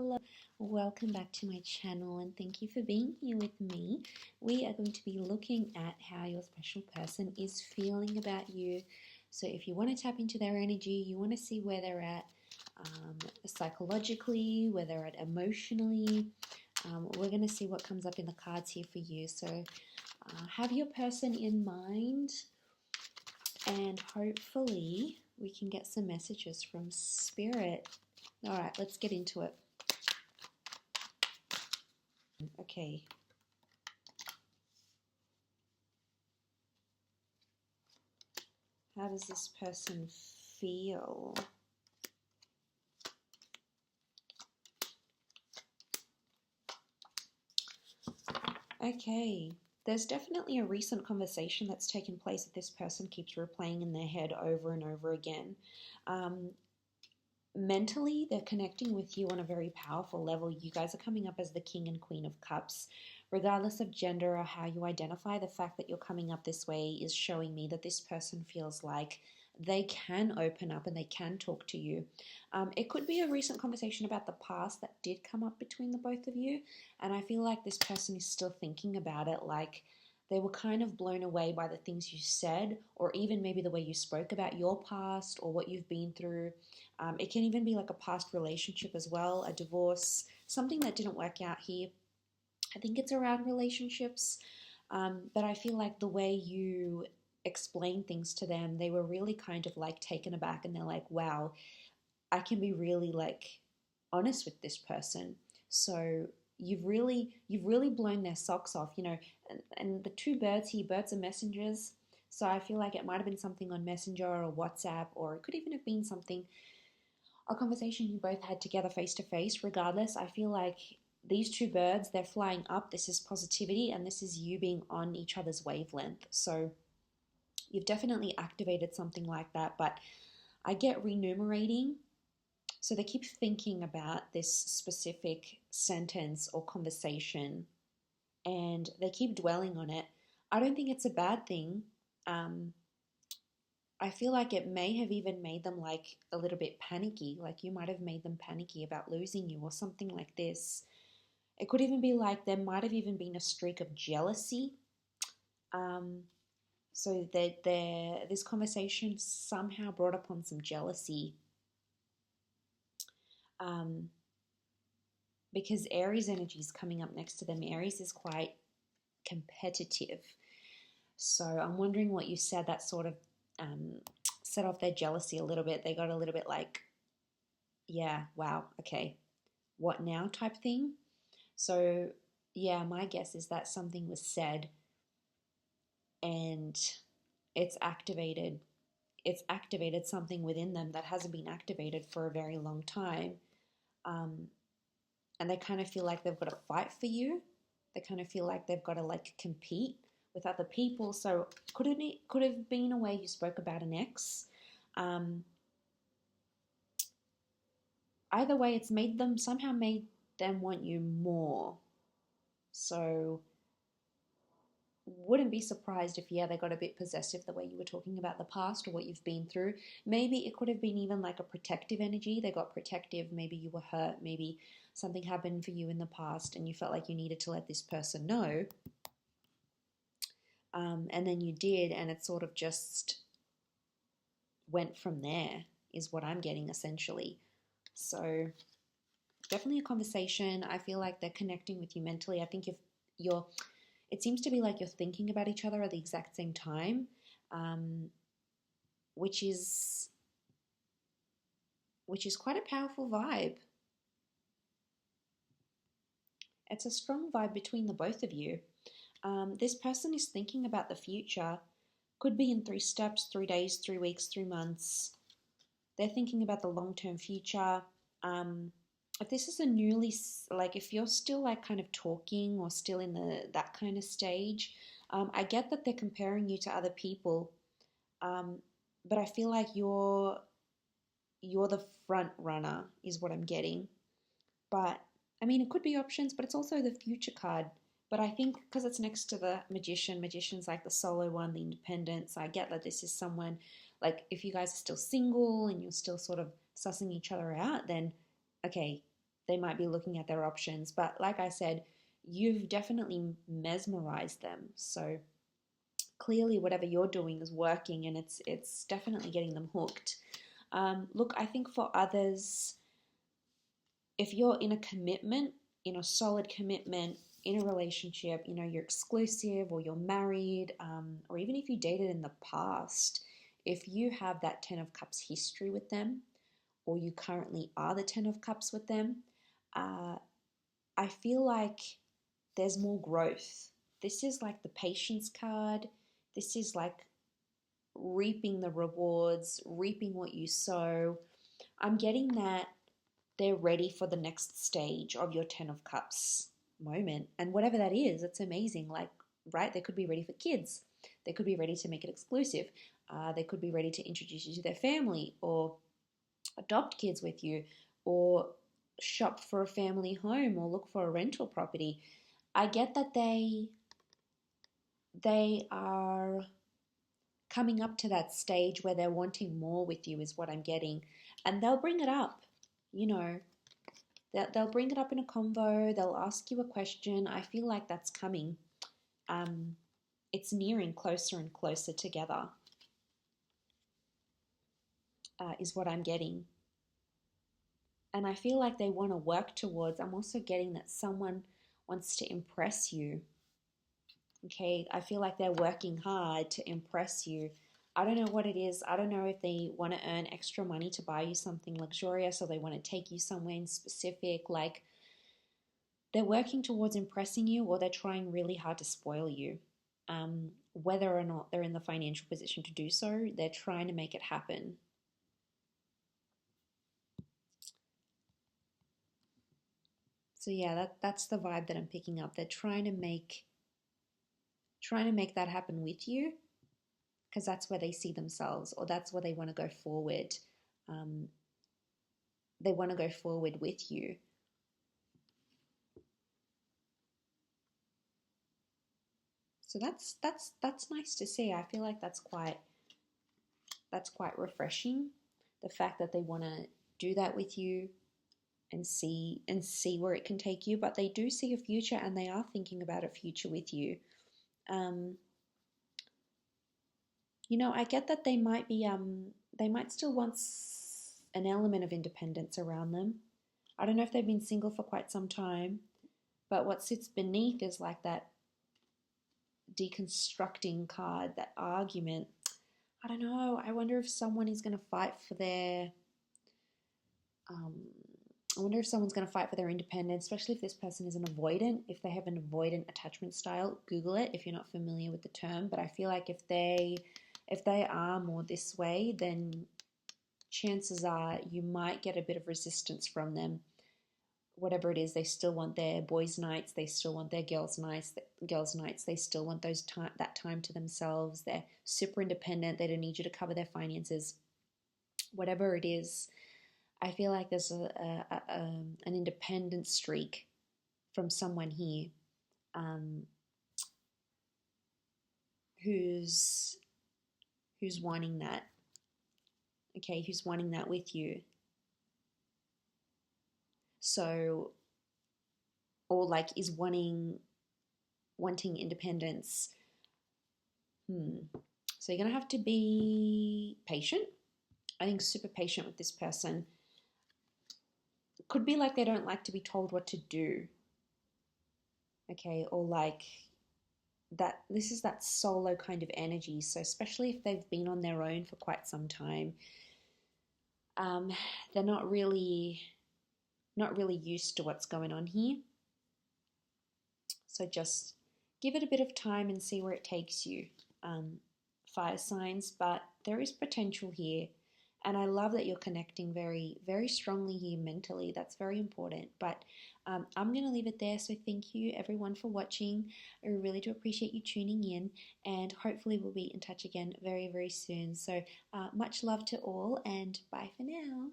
hello. Welcome back to my channel and thank you for being here with me. We are going to be looking at how your special person is feeling about you. So if you want to tap into their energy, you want to see where they're at psychologically, where they're at emotionally. We're going to see what comes up in the cards here for you. So have your person in mind and hopefully we can get some messages from Spirit. All right, let's get into it. Okay. How does this person feel? Okay. There's definitely a recent conversation that's taken place that this person keeps replaying in their head over and over again. Mentally, they're connecting with you on a very powerful level. You guys are coming up as the King and Queen of Cups. Regardless of gender or how you identify, the fact that you're coming up this way is showing me that this person feels like they can open up and they can talk to you. It could be a recent conversation about the past that did come up between the both of you, and I feel like this person is still thinking about it, like they were kind of blown away by the things you said, or even maybe the way you spoke about your past or what you've been through. It can even be like a past relationship as well, a divorce, something that didn't work out here. I think it's around relationships, but I feel like the way you explain things to them, they were really kind of like taken aback and they're like, wow, I can be really like honest with this person. So you've really blown their socks off, you know. And the two birds here, birds are messengers. So I feel like it might have been something on Messenger or WhatsApp, or it could even have been something, a conversation you both had together face to face. Regardless, I feel like these two birds, they're flying up. This is positivity and this is you being on each other's wavelength. So you've definitely activated something like that, but I get renumerating. So they keep thinking about this specific sentence or conversation and they keep dwelling on it. I don't think it's a bad thing. I feel like it may have even made them like a little bit panicky, like you might have made them panicky about losing you or something like this. It could even be like there might have even been a streak of jealousy. So that this conversation somehow brought upon some jealousy. Because Aries energy is coming up next to them. Aries is quite competitive. So I'm wondering what you said that sort of set off their jealousy a little bit. They got a little bit like, yeah, wow, okay, what now type thing. So yeah, my guess is that something was said and it's activated something within them that hasn't been activated for a very long time. And they kind of feel like they've got to fight for you. They kind of feel like they've got to like compete with other people. So could have been a way you spoke about an ex. Either way, it's somehow made them want you more. So wouldn't be surprised if, yeah, they got a bit possessive the way you were talking about the past or what you've been through. Maybe it could have been even like a protective energy. They got protective. Maybe you were hurt. Maybe something happened for you in the past and you felt like you needed to let this person know. And then you did, and it sort of just went from there, is what I'm getting essentially. So definitely a conversation. I feel like they're connecting with you mentally. I think it seems to be like you're thinking about each other at the exact same time, which is quite a powerful vibe. It's a strong vibe between the both of you. This person is thinking about the future. Could be in 3 steps, 3 days, 3 weeks, 3 months. They're thinking about the long-term future. If this is a newly, like if you're still like kind of talking or still in that kind of stage, I get that they're comparing you to other people, but I feel like you're the front runner is what I'm getting. But I mean, it could be options, but it's also the future card. But I think because it's next to the magician's like the solo one, the independence. I get that this is someone, like if you guys are still single and you're still sort of sussing each other out, then okay, they might be looking at their options. But like I said, you've definitely mesmerized them. So clearly whatever you're doing is working, and it's definitely getting them hooked. Look, I think for others, if you're in a commitment, in a solid commitment, in a relationship, you're exclusive or you're married, or even if you dated in the past, if you have that 10 of Cups history with them, or you currently are the 10 of Cups with them, I feel like there's more growth. This is like the patience card. This is like reaping the rewards, reaping what you sow. I'm getting that they're ready for the next stage of your 10 of Cups moment. And whatever that is, it's amazing. Like, right? They could be ready for kids. They could be ready to make it exclusive. They could be ready to introduce you to their family, or adopt kids with you, or shop for a family home, or look for a rental property. I get that they are coming up to that stage where they're wanting more with you, is what I'm getting. And they'll bring it up, they'll bring it up in a convo. They'll ask you a question. I feel like that's coming. It's nearing closer and closer together, is what I'm getting. And I feel like they want to work towards, I'm also getting that someone wants to impress you. Okay, I feel like they're working hard to impress you. I don't know what it is. I don't know if they want to earn extra money to buy you something luxurious, or they want to take you somewhere in specific. Like, they're working towards impressing you, or they're trying really hard to spoil you. Whether or not they're in the financial position to do so, they're trying to make it happen. So yeah, that's the vibe that I'm picking up. They're trying to make that happen with you, because that's where they see themselves, or that's where they want to go forward. They want to go forward with you. So that's nice to see. I feel like that's quite refreshing. The fact that they want to do that with you and see where it can take you, but they do see a future, and they are thinking about a future with you. I get that they might still want an element of independence around them. I don't know if they've been single for quite some time, but what sits beneath is like that deconstructing card, that argument. I don't know. I wonder if someone is going to fight for their I wonder if someone's going to fight for their independence, especially if this person is an avoidant. If they have an avoidant attachment style, Google it if you're not familiar with the term. But I feel like if they are more this way, then chances are you might get a bit of resistance from them. Whatever it is, they still want their boys' nights, they still want their girls' nights, they still want that time to themselves. They're super independent. They don't need you to cover their finances. Whatever it is, I feel like there's an independent streak from someone here, who's wanting that. Okay, who's wanting that with you. So, or like is wanting independence. So you're gonna have to be patient. I think super patient with this person. Could be like they don't like to be told what to do. Okay, or like that this is that solo kind of energy. So especially if they've been on their own for quite some time, they're not really used to what's going on here. So just give it a bit of time and see where it takes you, fire signs. But there is potential here. And I love that you're connecting very, very strongly here mentally. That's very important. But I'm going to leave it there. So thank you, everyone, for watching. I really do appreciate you tuning in. And hopefully we'll be in touch again very, very soon. So much love to all, and bye for now.